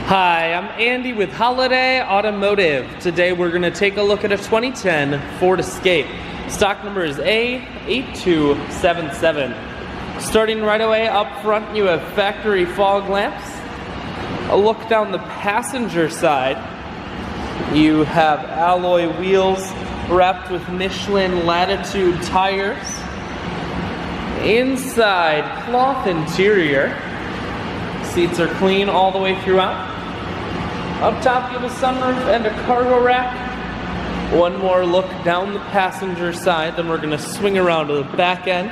Hi, I'm Andy with Holiday Automotive. Today we're going to take a look at a 2010 Ford Escape. Stock number is A8277. Starting right away up front, you have factory fog lamps. A look down the passenger side, you have alloy wheels wrapped with Michelin Latitude tires. Inside, cloth interior. Seats are clean all the way throughout. Up top, you have a sunroof and a cargo rack. One more look down the passenger side, then we're going to swing around to the back end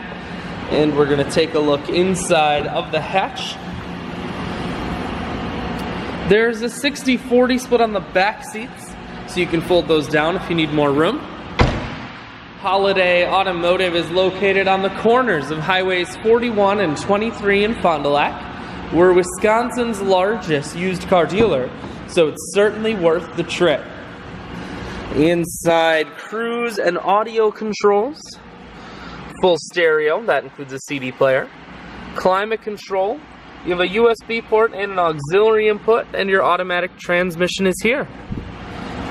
and we're going to take a look inside of the hatch. There's a 60-40 split on the back seats, so you can fold those down if you need more room. Holiday Automotive is located on the corners of Highways 41 and 23 in Fond du Lac. We're Wisconsin's largest used car dealer, so it's certainly worth the trip. Inside, cruise and audio controls. Full stereo, that includes a CD player. Climate control. You have a USB port and an auxiliary input, and your automatic transmission is here.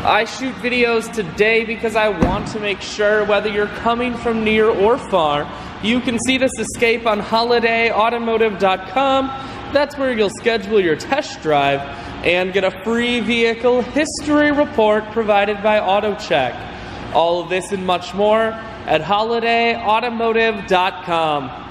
I shoot videos today because I want to make sure whether you're coming from near or far, you can see this Escape on holidayautomotive.com. That's where you'll schedule your test drive and get a free vehicle history report provided by AutoCheck. All of this and much more at holidayautomotive.com.